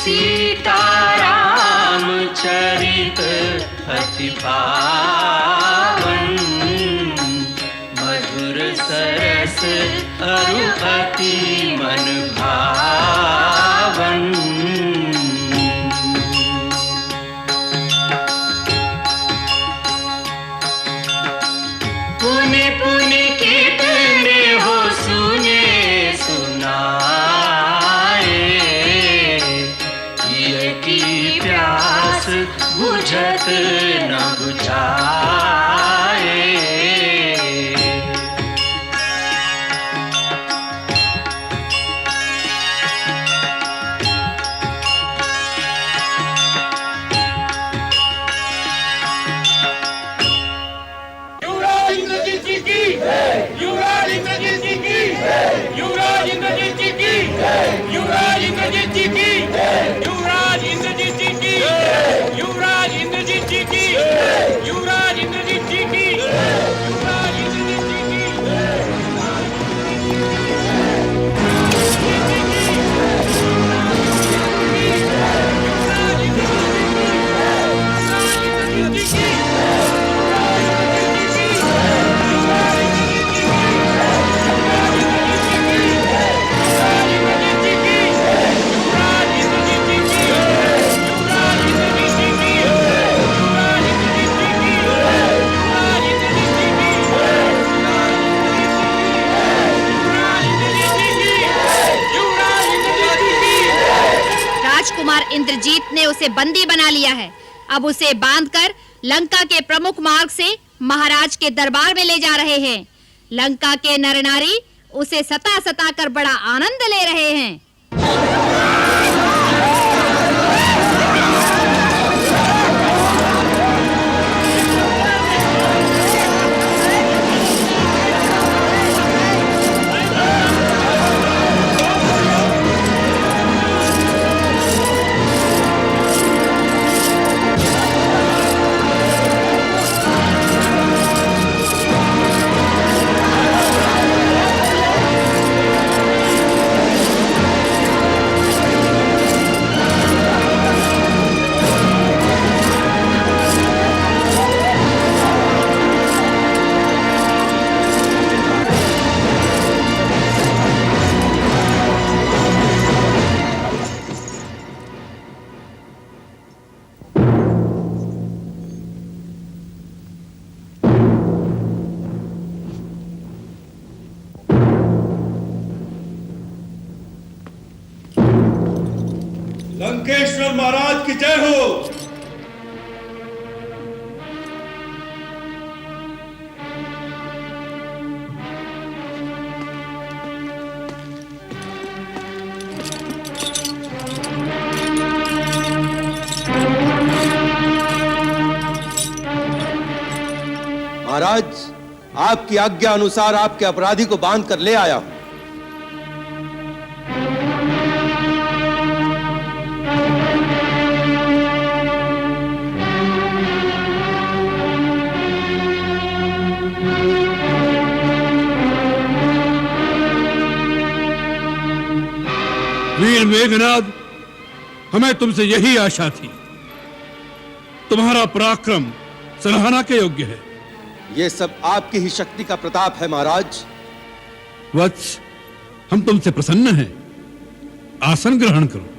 सीताराम चरित अति पावन, मधुर सरस अरु अति मन भावन। पुनि पुनि कितने हो सुने सुनाए, ये की प्यास बुझत न बुझाए। युवराज इंद्रजीत जी की जय, युवराज इंद्रजीत जी की जय, युवराज इंद्रजीत जी की जय, युवराज इंद्रजीत जी की जय, युवराज इंद्रजीत जी की जय, युवराज इंद्रजीत जी की जय, युवराज इंद्रजीत जी की जय, युवराज इंद्रजीत जी की राजकुमार इंद्रजीत ने उसे बंदी बना लिया है। अब उसे बांधकर लंका के प्रमुख मार्ग से महाराज के दरबार में ले जा रहे हैं। लंका के नर नारी उसे सता सता कर बड़ा आनंद ले रहे हैं। लंकेश्वर महाराज की जय हो। महाराज, आपकी आज्ञा अनुसार आपके अपराधी को बांध कर ले आया हूं। वीर मेघनाद, हमें तुमसे यही आशा थी। तुम्हारा पराक्रम सराहना के योग्य है। यह सब आपकी ही शक्ति का प्रताप है महाराज। वत्स, हम तुमसे प्रसन्न हैं। आसन ग्रहण करो।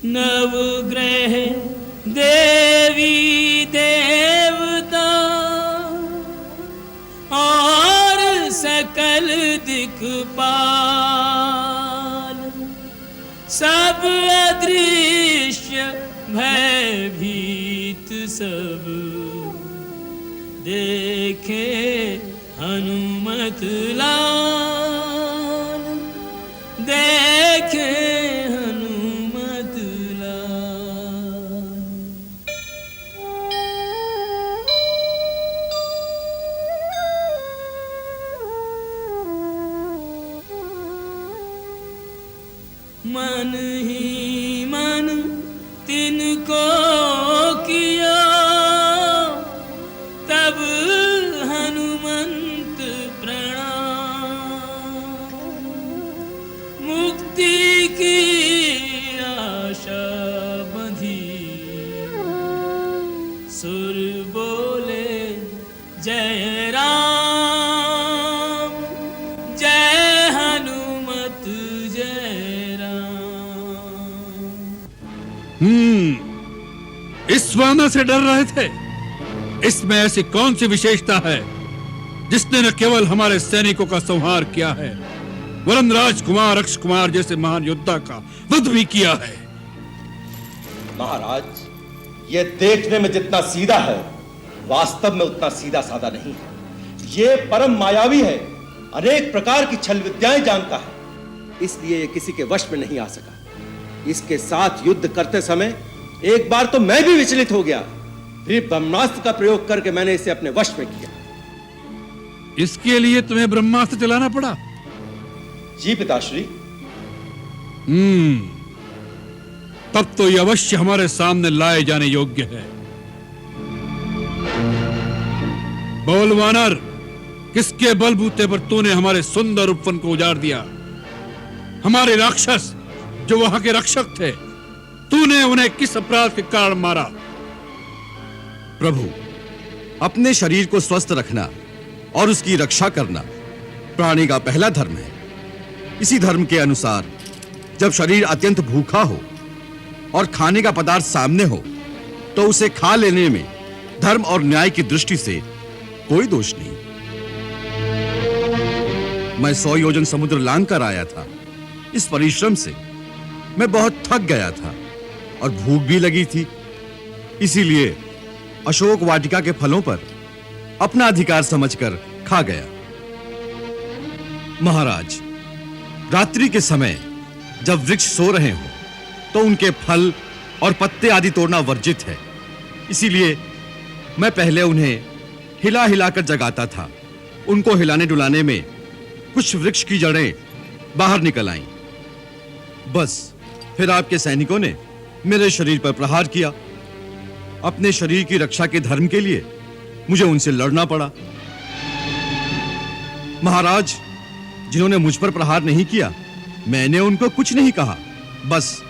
नवग्रह देवी देवता और सकल दिक्पाल सब अदृश्य भयभीत सब देखे हनुमत लाल, देखे हनुमत लाल। मन ही मन तिनको किया तब हनुमंत प्रणाम, मुक्ति की आशा बंधी सुर बोले जय राम, जय हनुमत जय राम। इस वानर से डर रहे थे? इसमें ऐसी कौन सी विशेषता है जिसने न केवल हमारे सैनिकों का संहार किया है वरन राजकुमार अक्ष कुमार जैसे महान योद्धा का वध भी किया है? महाराज, ये देखने में जितना सीधा है वास्तव में उतना सीधा साधा नहीं है। ये परम मायावी है, अनेक प्रकार की छल विद्याएं जानता है, इसलिए ये किसी के वश में नहीं आ सका। इसके साथ युद्ध करते समय एक बार तो मैं भी विचलित हो गया, फिर ब्रह्मास्त्र का प्रयोग करके मैंने इसे अपने वश में किया। इसके लिए तुम्हें ब्रह्मास्त्र चलाना पड़ा? जी पिताश्री। तब तो यह अवश्य हमारे सामने लाए जाने योग्य है। बोल वानर, किसके बलबूते पर तूने हमारे सुंदर उपवन को उजाड़ दिया? हमारे राक्षस जो वहां के रक्षक थे, तूने उन्हें किस अपराध के कारण मारा? प्रभु, अपने शरीर को स्वस्थ रखना और उसकी रक्षा करना प्राणी का पहला धर्म है। इसी धर्म के अनुसार जब शरीर अत्यंत भूखा हो और खाने का पदार्थ सामने हो तो उसे खा लेने में धर्म और न्याय की दृष्टि से कोई दोष नहीं। मैं 100 योजन समुद्र लांघ कर आया था। इस परिश्रम से मैं बहुत थक गया था और भूख भी लगी थी, इसीलिए अशोक वाटिका के फलों पर अपना अधिकार समझकर खा गया। महाराज, रात्रि के समय जब वृक्ष सो रहे हो तो उनके फल और पत्ते आदि तोड़ना वर्जित है, इसीलिए मैं पहले उन्हें हिला हिलाकर जगाता था। उनको हिलाने डुलाने में कुछ वृक्ष की जड़ें बाहर निकल आईं। बस फिर आपके सैनिकों ने मेरे शरीर पर प्रहार किया। अपने शरीर की रक्षा के धर्म के लिए मुझे उनसे लड़ना पड़ा। महाराज, जिन्होंने मुझ पर प्रहार नहीं किया, मैंने उनको कुछ नहीं कहा, बस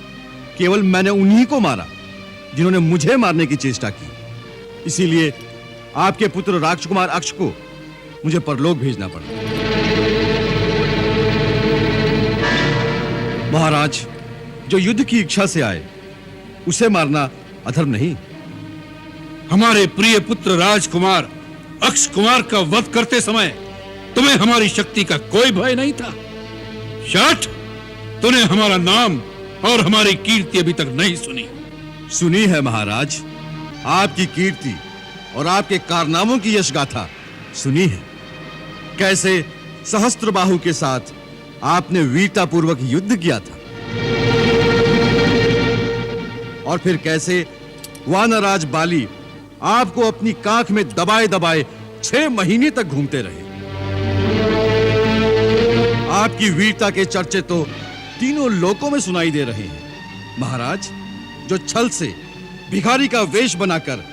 केवल मैंने उन्हीं को मारा जिन्होंने मुझे मारने की चेष्टा की। इसीलिए आपके पुत्र राजकुमार अक्ष को मुझे परलोक भेजना पड़ा। महाराज, जो युद्ध की इच्छा से आए उसे मारना अधर्म नहीं। हमारे प्रिय पुत्र राजकुमार अक्ष कुमार का वध करते समय तुम्हें हमारी शक्ति का कोई भय नहीं था? शाट, तूने हमारा नाम और हमारी कीर्ति अभी तक नहीं सुनी। सुनी है महाराज, आपकी कीर्ति और आपके कारनामों की यश गाथा सुनी है। कैसे सहस्त्रबाहु के साथ आपने वीरतापूर्वक युद्ध किया था और फिर कैसे वानराज बाली आपको अपनी काख में दबाए दबाए 6 महीने तक घूमते रहे। आपकी वीरता के चर्चे तो तीनों लोकों में सुनाई दे रहे हैं। महाराज, जो छल से भिखारी का वेश बनाकर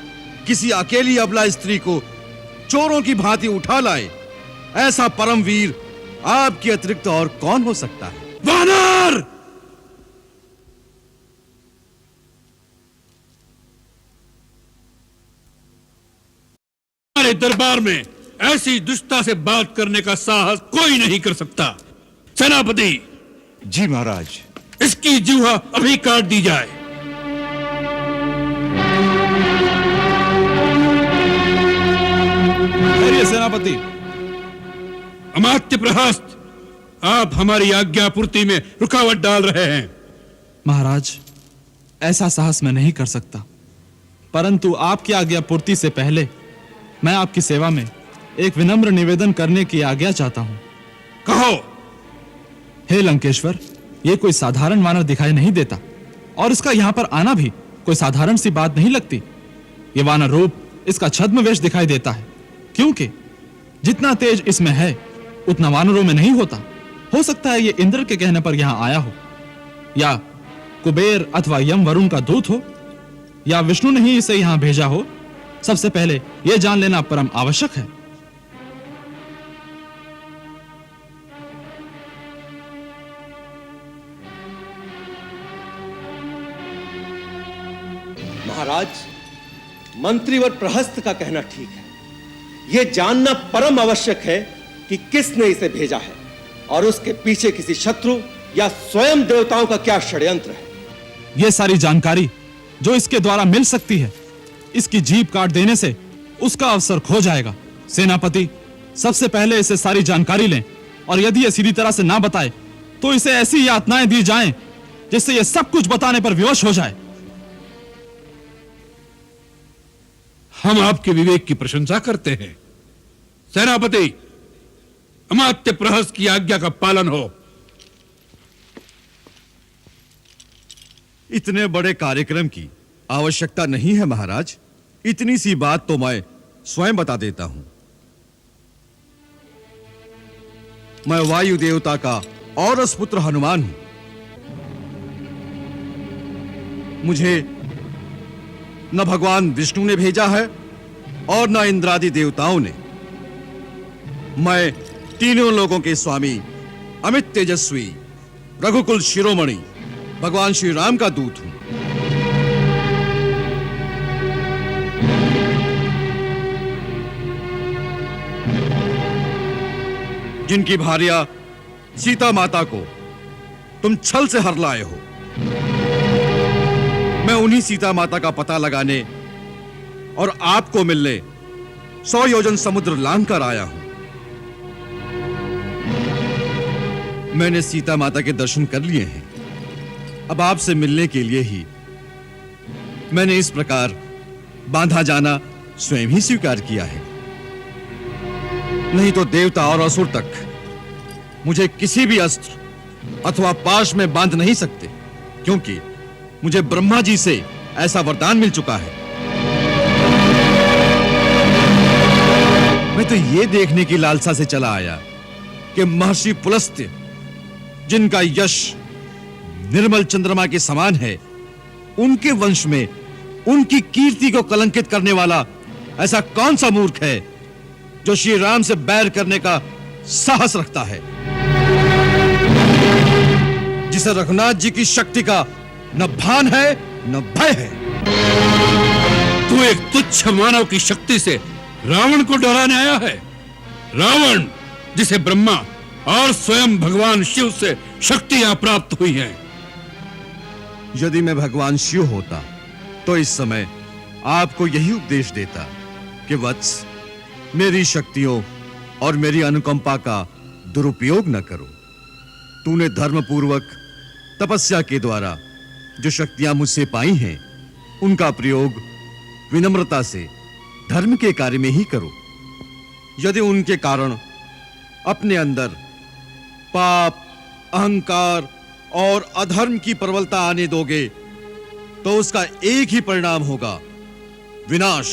किसी अकेली अबला स्त्री को चोरों की भांति उठा लाए, ऐसा परम वीर आपके अतिरिक्त और कौन हो सकता है? वानर! हमारे दरबार में ऐसी दुष्टता से बात करने का साहस कोई नहीं कर सकता। सेनापति, जी महाराज। इसकी जीवा अभी काट दी जाए। बोलिए सेनापति। अमात्य प्रहस्त, आप हमारी आज्ञा पूर्ति में रुकावट डाल रहे हैं। महाराज, ऐसा साहस मैं नहीं कर सकता, परंतु आपकी आज्ञा पूर्ति से पहले मैं आपकी सेवा में एक विनम्र निवेदन करने की आज्ञा चाहता हूं। कहो। हे लंकेश्वर, यह कोई साधारण वानर दिखाई नहीं देता और इसका यहां पर आना भी कोई साधारण सी बात नहीं लगती। यह वानर रूप इसका छद्म वेश दिखाई देता है, क्योंकि जितना तेज इसमें है उतना वानरों में नहीं होता। हो सकता है ये इंद्र के कहने पर यहां आया हो, या कुबेर अथवा यम वरुण का दूत हो, या विष्णु ने ही इसे यहां भेजा हो। सबसे पहले यह जान लेना परम आवश्यक है। महाराज, मंत्रीवर प्रहस्त का कहना ठीक है। यह जानना परम आवश्यक है कि किसने इसे भेजा है और उसके पीछे किसी शत्रु या स्वयं देवताओं का क्या षड्यंत्र है। यह सारी जानकारी जो इसके द्वारा मिल सकती है, इसकी जीभ काट देने से उसका अवसर खो जाएगा। सेनापति, सबसे पहले इसे सारी जानकारी लें, और यदि यह सीधी तरह से ना बताए तो इसे ऐसी यातनाएं दी जाएं जिससे यह सब कुछ बताने पर विवश हो जाए। हम आपके विवेक की प्रशंसा करते हैं। सेनापति, अमात्य प्रहस्त की आज्ञा का पालन हो। इतने बड़े कार्यक्रम की आवश्यकता नहीं है महाराज। इतनी सी बात तो मैं स्वयं बता देता हूं। मैं वायु देवता का औरस पुत्र हनुमान हूं। मुझे न भगवान विष्णु ने भेजा है और न इंद्रादि देवताओं ने। मैं तीनों लोगों के स्वामी, अमित तेजस्वी, रघुकुल शिरोमणि भगवान श्री राम का दूत हूं। जिनकी भार्या सीता माता को तुम छल से हर लाए हो, मैं उन्हीं सीता माता का पता लगाने और आपको मिलने 100 योजन समुद्र लांघ कर आया हूं। मैंने सीता माता के दर्शन कर लिए हैं। अब आपसे मिलने के लिए ही मैंने इस प्रकार बांधा जाना स्वयं ही स्वीकार किया है। नहीं तो देवता और असुर तक मुझे किसी भी अस्त्र अथवा पाश में बांध नहीं सकते, क्योंकि मुझे ब्रह्मा जी से ऐसा वरदान मिल चुका है। मैं तो यह देखने की लालसा से चला आया कि महर्षि पुलस्त्य, जिनका यश निर्मल चंद्रमा के समान है, उनके वंश में उनकी कीर्ति को कलंकित करने वाला ऐसा कौन सा मूर्ख है जो श्री राम से बैर करने का साहस रखता है, जिसे रघुनाथ जी की शक्ति का न भान है न भय है। तू एक तुच्छ मानव की शक्ति से रावण को डराने आया है। रावण, जिसे ब्रह्मा और स्वयं भगवान शिव से शक्तियां प्राप्त हुई हैं। यदि मैं भगवान शिव होता तो इस समय आपको यही उपदेश देता कि वत्स, मेरी शक्तियों और मेरी अनुकंपा का दुरुपयोग न करो। तूने धर्मपूर्वक तपस्या के द्वारा जो शक्तियां मुझसे पाई हैं, उनका प्रयोग विनम्रता से धर्म के कार्य में ही करो। यदि उनके कारण अपने अंदर पाप, अहंकार और अधर्म की प्रबलता आने दोगे तो उसका एक ही परिणाम होगा, विनाश,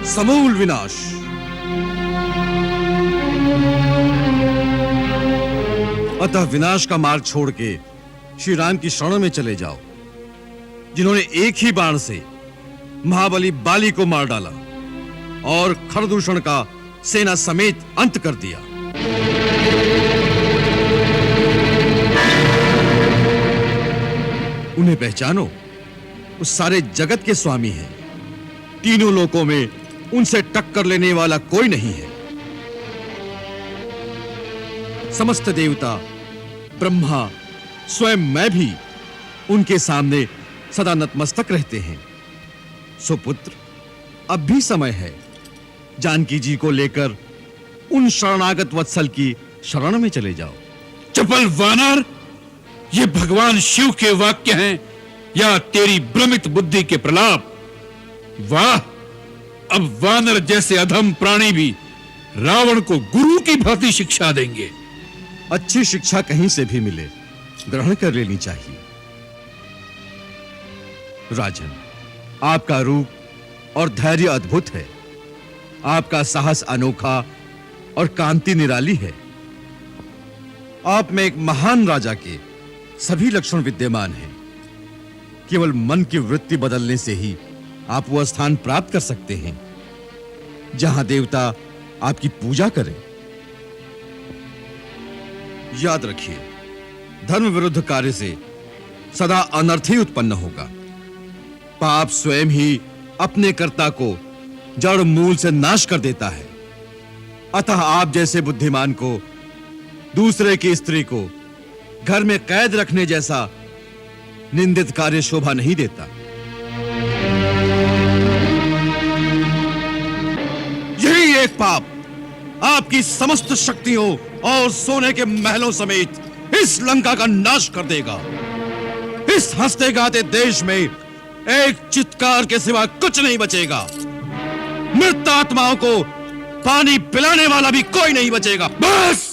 समूल विनाश। अतः विनाश का मार्ग छोड़ के श्री राम की शरण में चले जाओ, जिन्होंने एक ही बाण से महाबली बाली को मार डाला और खरदूषण का सेना समेत अंत कर दिया। उन्हें पहचानो, वो सारे जगत के स्वामी हैं। तीनों लोकों में उनसे टक्कर लेने वाला कोई नहीं है। समस्त देवता, ब्रह्मा, स्वयं मैं भी उनके सामने सदा नतमस्तक रहते हैं। सुपुत्र, अब भी समय है। जानकी जी को लेकर उन शरणागत वत्सल की शरण में चले जाओ। चपल वानर, ये भगवान शिव के वाक्य हैं या तेरी भ्रमित बुद्धि के प्रलाप? वाह, अब वानर जैसे अधम प्राणी भी रावण को गुरु की भांति शिक्षा देंगे। अच्छी शिक्षा कहीं से भी मिले, ग्रहण कर लेनी चाहिए। राजन, आपका रूप और धैर्य अद्भुत है, आपका साहस अनोखा और कांति निराली है। आप में एक महान राजा के सभी लक्षण विद्यमान हैं। केवल मन की वृत्ति बदलने से ही आप वह स्थान प्राप्त कर सकते हैं जहां देवता आपकी पूजा करें। याद रखिए, धर्म विरुद्ध कार्य से सदा अनर्थ ही उत्पन्न होगा। पाप स्वयं ही अपने कर्ता को जड़ मूल से नाश कर देता है। अतः आप जैसे बुद्धिमान को दूसरे की स्त्री को घर में कैद रखने जैसा निंदित कार्य शोभा नहीं देता। यही एक पाप आपकी समस्त शक्तियों और सोने के महलों समेत इस लंका का नाश कर देगा। इस हंसते गाते देश में एक चित्कार के सिवा कुछ नहीं बचेगा। मृत आत्माओं को पानी पिलाने वाला भी कोई नहीं बचेगा। बस!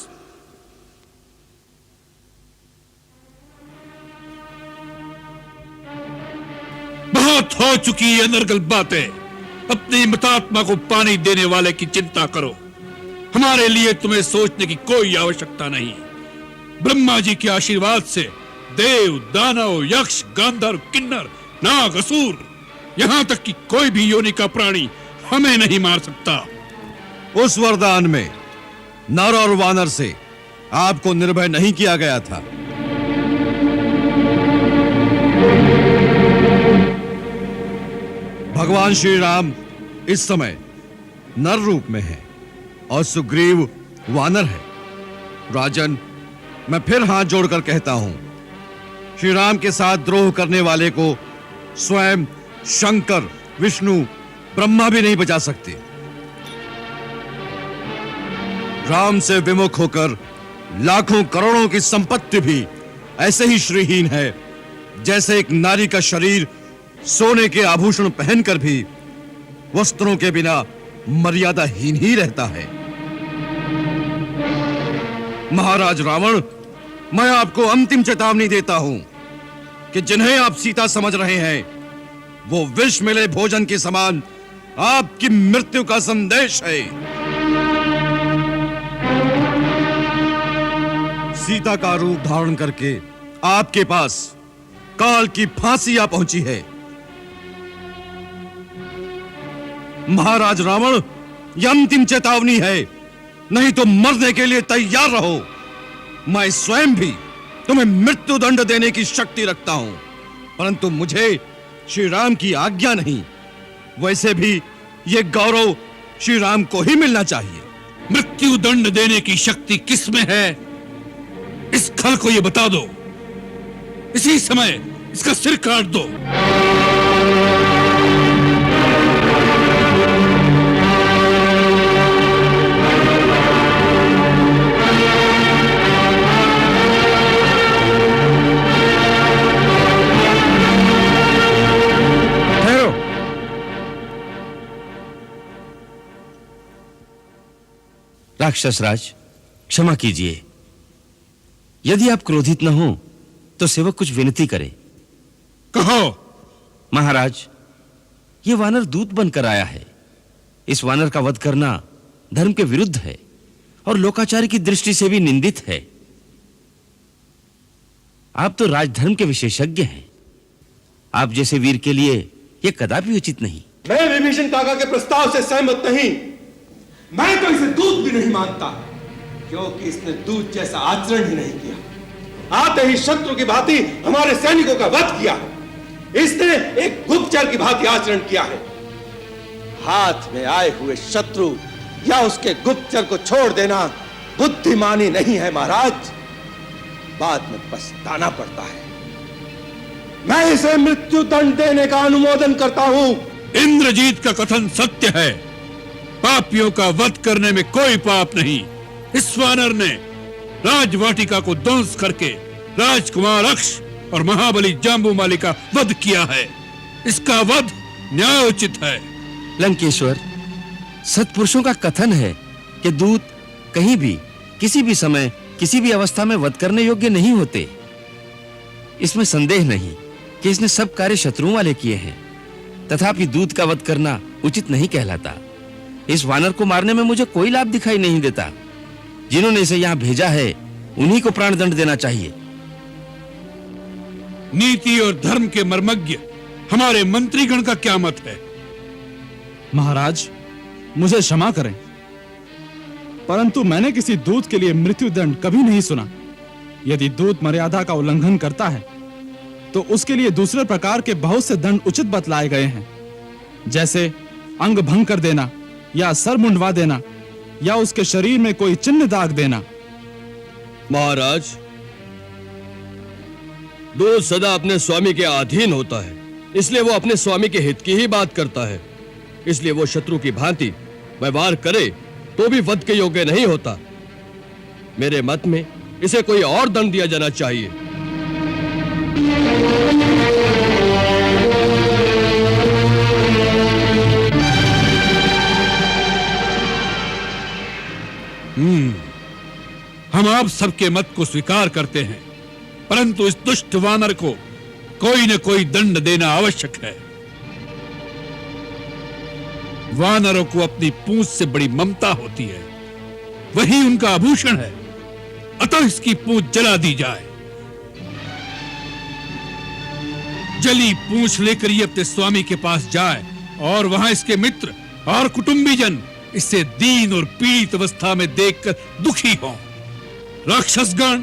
बहुत हो चुकी ये अनर्गल बातें। अपनी मृतात्मा को पानी देने वाले की चिंता करो। हमारे लिए तुम्हें सोचने की कोई आवश्यकता नहीं। ब्रह्मा जी के आशीर्वाद से देव, दानव, यक्ष, गांधर्व, किन्नर, नाग, असुर, यहां तक कि कोई भी योनि का प्राणी हमें नहीं मार सकता। उस वरदान में नर और वानर से आपको निर्भय नहीं किया गया था। भगवान श्री राम इस समय नर रूप में है और सुग्रीव वानर है। राजन, मैं फिर हाथ जोड़कर कहता हूं, श्री राम के साथ द्रोह करने वाले को स्वयं शंकर, विष्णु, ब्रह्मा भी नहीं बचा सकते। राम से विमुख होकर लाखों करोड़ों की संपत्ति भी ऐसे ही श्रीहीन है जैसे एक नारी का शरीर सोने के आभूषण पहनकर भी वस्त्रों के बिना मर्यादाहीन ही रहता है। महाराज रावण, मैं आपको अंतिम चेतावनी देता हूं कि जिन्हें आप सीता समझ रहे हैं वो विष मिले भोजन के समान आपकी मृत्यु का संदेश है। सीता का रूप धारण करके आपके पास काल की फांसी आ पहुंची है। महाराज रावण, यह अंतिम चेतावनी है, नहीं तो मरने के लिए तैयार रहो। मैं स्वयं भी तुम्हें मृत्यु दंड देने की शक्ति रखता हूं, परंतु मुझे श्री राम की आज्ञा नहीं। वैसे भी यह गौरव श्री राम को ही मिलना चाहिए। मृत्यु दंड देने की शक्ति किसमें है? इस खल को यह बता दो। इसी समय इसका सिर काट दो। राक्षस राज, क्षमा कीजिए। यदि आप क्रोधित न हो तो सेवक कुछ विनती करे। कहो। महाराज, ये वानर दूत बनकर आया है। इस वानर का वध करना धर्म के विरुद्ध है और लोकाचार की दृष्टि से भी निंदित है। आप तो राजधर्म के विशेषज्ञ हैं। आप जैसे वीर के लिए यह कदापि उचित नहीं। मैं विभीषण काका के प्रस्ताव से सहमत नहीं। मैं तो इसे दूत भी नहीं मानता, क्योंकि इसने दूत जैसा आचरण ही नहीं किया। आते ही शत्रु की भांति हमारे सैनिकों का वध किया। इसने एक गुप्तचर की भांति आचरण किया है। हाथ में आए हुए शत्रु या उसके गुप्तचर को छोड़ देना बुद्धिमानी नहीं है महाराज, बाद में पछताना पड़ता है। मैं इसे मृत्यु दंड देने का अनुमोदन करता हूं। इंद्रजीत का कथन सत्य है। पापियों का वध करने में कोई पाप नहीं। इस वानर ने राजवाटिका को ध्वंस करके राजकुमार अक्ष और महाबली जाम्बूमाली का वध किया है। इसका वध न्यायोचित है। लंकेश्वर, सत्पुरुषों का कथन है कि दूत कहीं भी, किसी भी समय, किसी भी अवस्था में वध करने योग्य नहीं होते। इसमें संदेह नहीं कि इसने सब कार्य शत्रुओं वाले किए हैं, तथापि दूत का वध करना उचित नहीं कहलाता। इस वानर को मारने में मुझे कोई लाभ दिखाई नहीं देता। जिन्होंने इसे यहाँ भेजा है उन्हीं को प्राणदंड देना चाहिए। नीति और धर्म के मर्मज्ञ हमारे मंत्रीगण का क्या मत है? महाराज, मुझे क्षमा करें, परंतु मैंने किसी दूत के लिए मृत्युदंड कभी नहीं सुना। यदि दूत मर्यादा का उल्लंघन करता है तो उसके लिए दूसरे प्रकार के बहुत से दंड उचित बतलाए गए हैं, जैसे अंग भंग कर देना, या सर मुंडवा देना, या उसके शरीर में कोई चिन्ह दाग देना। महाराज, दूत सदा अपने स्वामी के अधीन होता है, इसलिए वो अपने स्वामी के हित की ही बात करता है। इसलिए वो शत्रु की भांति व्यवहार करे तो भी वध के योग्य नहीं होता। मेरे मत में इसे कोई और दंड दिया जाना चाहिए। हम आप सबके मत को स्वीकार करते हैं, परंतु इस दुष्ट वानर को कोई न कोई दंड देना आवश्यक है। वानरों को अपनी पूंछ से बड़ी ममता होती है, वही उनका आभूषण है, अतः इसकी पूंछ जला दी जाए। जली पूंछ लेकर ये अपने स्वामी के पास जाए और वहां इसके मित्र और कुटुंबीजन इसे दीन और पीड़ित अवस्था में देखकर दुखी हों। राक्षसगण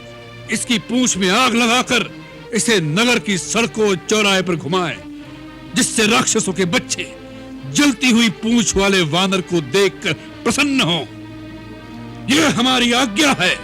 इसकी पूंछ में आग लगाकर इसे नगर की सड़कों चौराहे पर घुमाएं, जिससे राक्षसों के बच्चे जलती हुई पूंछ वाले वानर को देखकर प्रसन्न हो। यह हमारी आज्ञा है।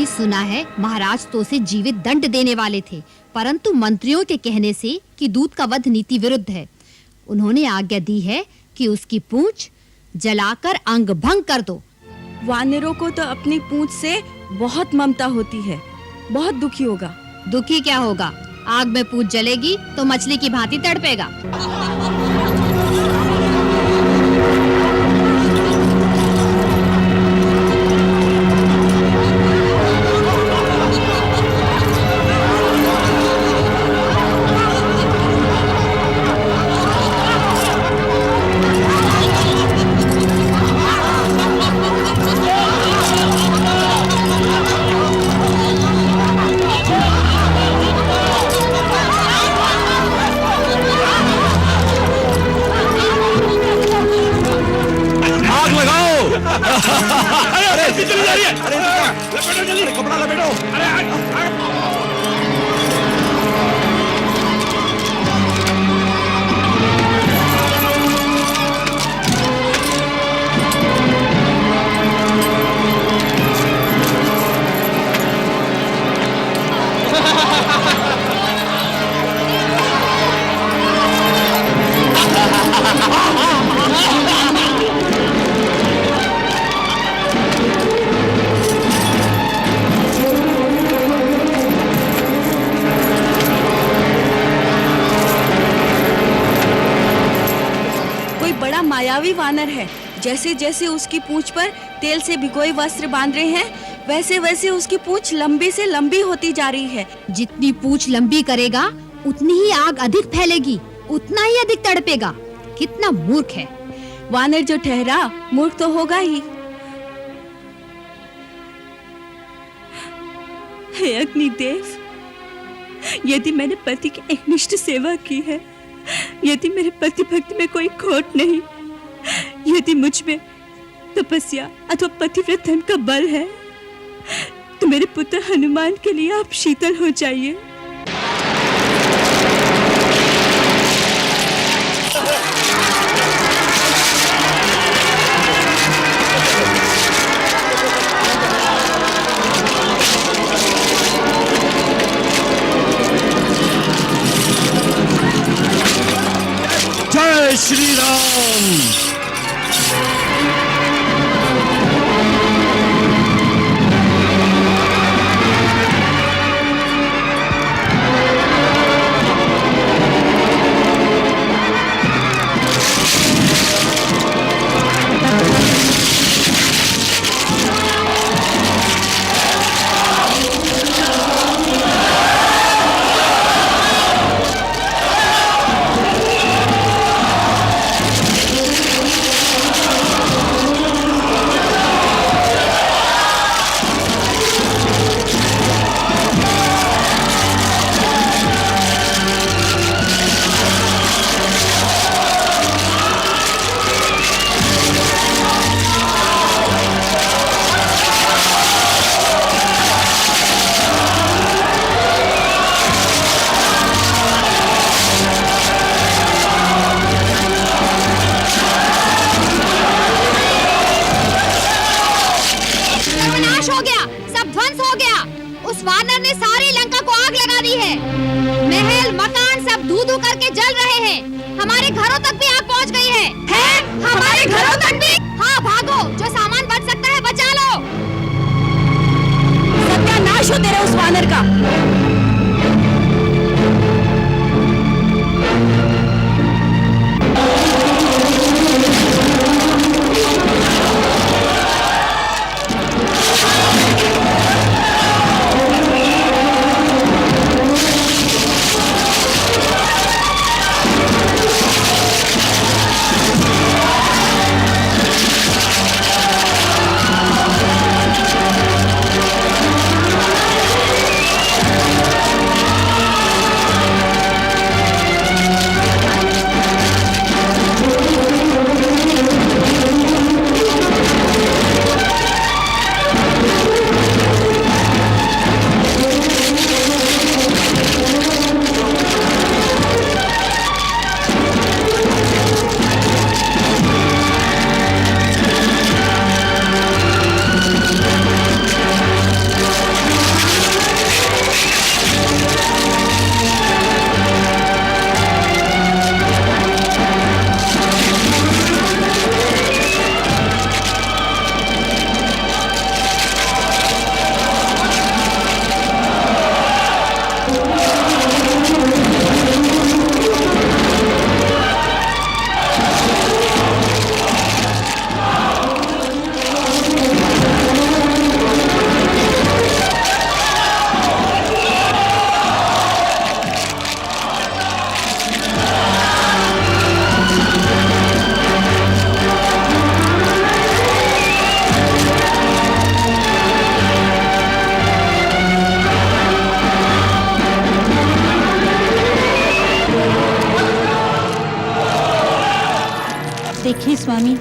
सुना है महाराज तो उसे जीवित दंड देने वाले थे, परंतु मंत्रियों के कहने से कि दूत का वध नीति विरुद्ध है, उन्होंने आज्ञा दी है कि उसकी पूंछ जलाकर अंग भंग कर दो। वानरों को तो अपनी पूंछ से बहुत ममता होती है, बहुत दुखी होगा। दुखी क्या होगा? आग में पूंछ जलेगी तो मछली की भांति तड़पेगा। मायावी वानर है। जैसे जैसे उसकी पूंछ पर तेल से भिगोए वस्त्र बांध रहे हैं, वैसे वैसे उसकी पूंछ लंबी से लंबी होती जा रही है। जितनी पूंछ लंबी करेगा उतनी ही आग अधिक फैलेगी, उतना ही अधिक तड़पेगा। कितना मूर्ख है। वानर जो ठहरा मूर्ख तो होगा ही। हे अग्निदेव, यदि मैंने पति की एकनिष्ठ सेवा की है, यदि मेरे पति भक्ति में कोई खोट नहीं, यदि मुझ में तपस्या अथवा पतिव्रत धन का बल है, तो मेरे पुत्र हनुमान के लिए आप शीतल हो जाइए। जय श्री राम। हमारे घरों तक भी आग पहुंच गई है? हमारे घरों तक भी? हाँ, भागो, जो सामान बच सकता है बचा लो। सत्यानाश हो तेरे उस वानर का। देखिए स्वामी,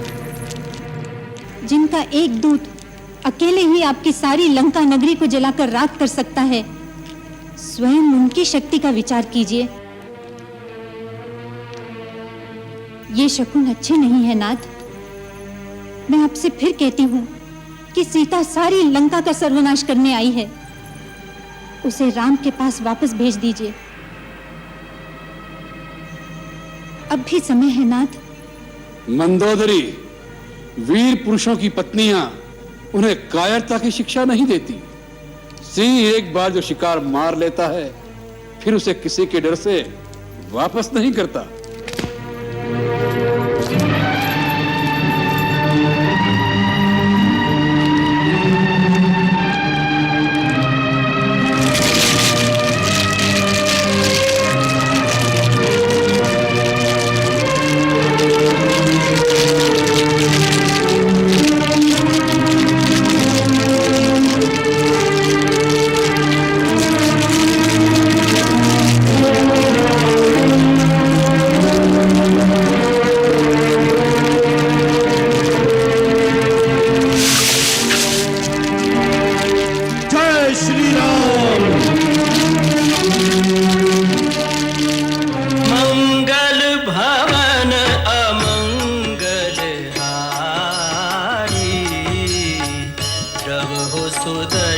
जिनका एक दूत अकेले ही आपकी सारी लंका नगरी को जलाकर राख कर सकता है, स्वयं उनकी शक्ति का विचार कीजिए। ये शकुन अच्छे नहीं है नाथ। मैं आपसे फिर कहती हूँ कि सीता सारी लंका का सर्वनाश करने आई है, उसे राम के पास वापस भेज दीजिए। अब भी समय है नाथ। मंदोदरी, वीर पुरुषों की पत्नियां उन्हें कायरता की शिक्षा नहीं देती। सिंह एक बार जो शिकार मार लेता है, फिर उसे किसी के डर से वापस नहीं करता।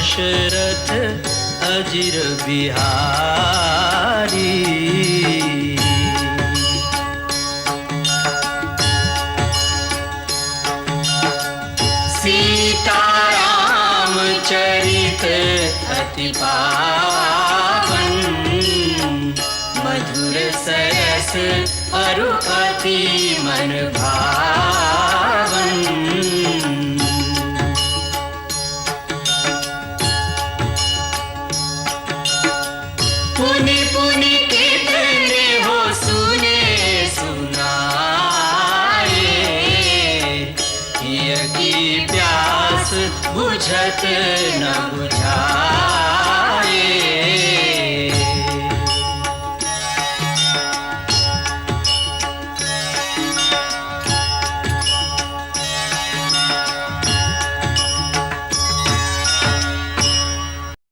दशरथ अजिर बिहारी। सीताराम चरित अति पावन, मधुर सरस अरु अति मन भावन। पुनि पुनि कितने हो सुने सुनाए, हिय की प्यास बुझत न बुझाए।